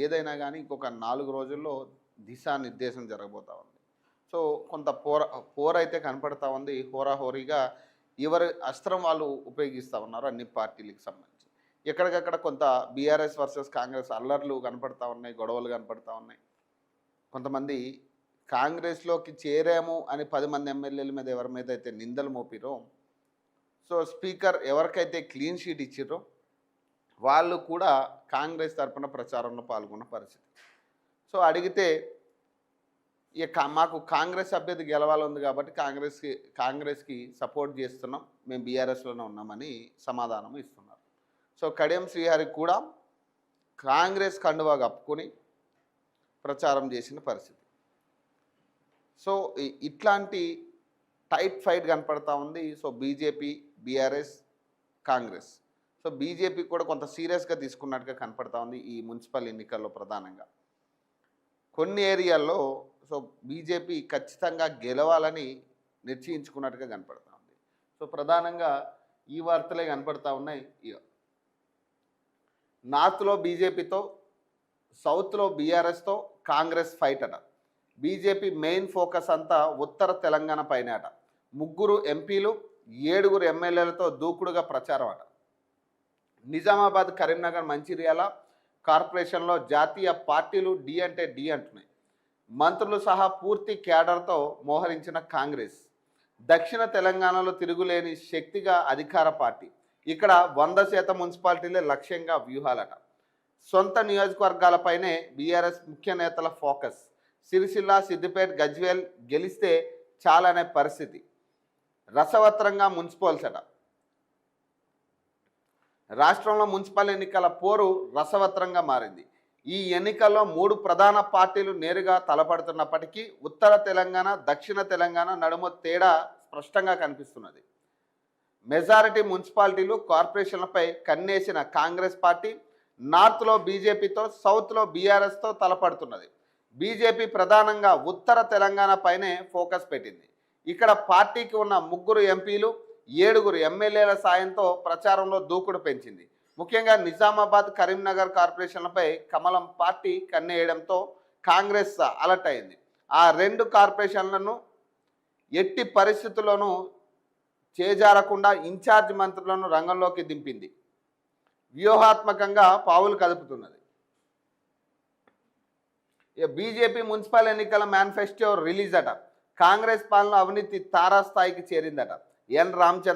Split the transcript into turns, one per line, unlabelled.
ఏదైనా కానీ ఇంకొక 4 రోజుల్లో దిశానిర్దేశం జరగబోతా ఉంది. సో కొంత పోరైతే కనపడతా ఉంది. హోరాహోరీగా ఎవరి అస్త్రం వాళ్ళు ఉపయోగిస్తూ ఉన్నారు అన్ని పార్టీలకు సంబంధించి. ఎక్కడికక్కడ కొంత బీఆర్ఎస్ వర్సెస్ కాంగ్రెస్ అల్లర్లు కనపడతా ఉన్నాయి, గొడవలు కనపడతా ఉన్నాయి. కొంతమంది కాంగ్రెస్లోకి చేరాము అని 10 మంది ఎమ్మెల్యేల మీద ఎవరి మీద అయితే నిందలు మోపిరో, సో స్పీకర్ ఎవరికైతే క్లీన్ షీట్ ఇచ్చిర్రో వాళ్ళు కూడా కాంగ్రెస్ తరఫున ప్రచారంలో పాల్గొన్న పరిస్థితి. సో అడిగితే ఇక మాకు కాంగ్రెస్ అభ్యర్థి గెలవాలని ఉంది కాబట్టి కాంగ్రెస్కి సపోర్ట్ చేస్తున్నాం, మేము బీఆర్ఎస్లోనే ఉన్నామని సమాధానం ఇస్తున్నారు. సో కడియం శ్రీహరి కూడా కాంగ్రెస్ కండువా కప్పుకొని ప్రచారం చేసిన పరిస్థితి. సో ఇట్లాంటి టైట్ ఫైట్ కనపడతా ఉంది. So BJP, BRS, Congress. So BJP కూడా కొంత సీరియస్గా తీసుకున్నట్టుగా కనపడతా ఉంది ఈ మున్సిపల్ ఎన్నికల్లో. ప్రధానంగా కొన్ని ఏరియాల్లో సో బీజేపీ ఖచ్చితంగా గెలవాలని నిశ్చయించుకున్నట్టుగా కనపడతా ఉంది. సో ప్రధానంగా ఈ వార్తలే కనపడతా ఉన్నాయి. నార్త్లో బీజేపీతో, సౌత్లో బీఆర్ఎస్తో కాంగ్రెస్ ఫైట్ అట. బీజేపీ మెయిన్ ఫోకస్ అంతా ఉత్తర తెలంగాణ పైన అట. 3 ఎంపీలు 7 ఎమ్మెల్యేలతో దూకుడుగా ప్రచారం అట. నిజామాబాద్, కరీంనగర్, మంచిర్యాల కార్పొరేషన్లో జాతీయ పార్టీలు డి అంటే డి అంటున్నాయి. మంత్రులు సహా పూర్తి క్యాడర్తో మోహరించిన కాంగ్రెస్ దక్షిణ తెలంగాణలో తిరుగులేని శక్తిగా అధికార పార్టీ. ఇక్కడ 100% మున్సిపాలిటీలే లక్ష్యంగా వ్యూహాలట. సొంత నియోజకవర్గాలపైనే బీఆర్ఎస్ ముఖ్య నేతల ఫోకస్. సిరిసిల్ల, సిద్దిపేట, గజ్వేల్ గెలిస్తే చాలనే పరిస్థితి. రసవత్రంగా మున్సిపల్స్ అట. రాష్ట్రంలో మున్సిపల్ ఎన్నికల పోరు రసవత్రంగా మారింది. ఈ ఎన్నికల్లో 3 ప్రధాన పార్టీలు నేరుగా తలపడుతున్నప్పటికీ ఉత్తర తెలంగాణ, దక్షిణ తెలంగాణ నడుమ తేడా స్పష్టంగా కనిపిస్తున్నది. మెజారిటీ మున్సిపాలిటీలు, కార్పొరేషన్లపై కన్నేసిన కాంగ్రెస్ పార్టీ నార్త్లో బీజేపీతో, సౌత్లో బీఆర్ఎస్తో తలపడుతున్నది. బీజేపీ ప్రధానంగా ఉత్తర తెలంగాణ పైనే ఫోకస్ పెట్టింది. ఇక్కడ పార్టీకి ఉన్న 3 ఎంపీలు 7 ఎమ్మెల్యేల సాయంతో ప్రచారంలో దూకుడు పెంచింది. ముఖ్యంగా నిజామాబాద్, కరీంనగర్ కార్పొరేషన్లపై కమలం పార్టీ కన్నేయడంతో కాంగ్రెస్ అలర్ట్ అయింది. ఆ 2 కార్పొరేషన్లను ఎట్టి పరిస్థితుల్లోనూ చేజారకుండా ఇన్ఛార్జ్ మంత్రులను రంగంలోకి దింపింది. వ్యూహాత్మకంగా పావులు కదుపుతున్నది. బీజేపీ మున్సిపల్ ఎన్నికల మేనిఫెస్టో రిలీజ్ అట. కాంగ్రెస్ పాలన అవినీతి తారాస్థాయికి చేరిందట. ఎన్ రామచంద్ర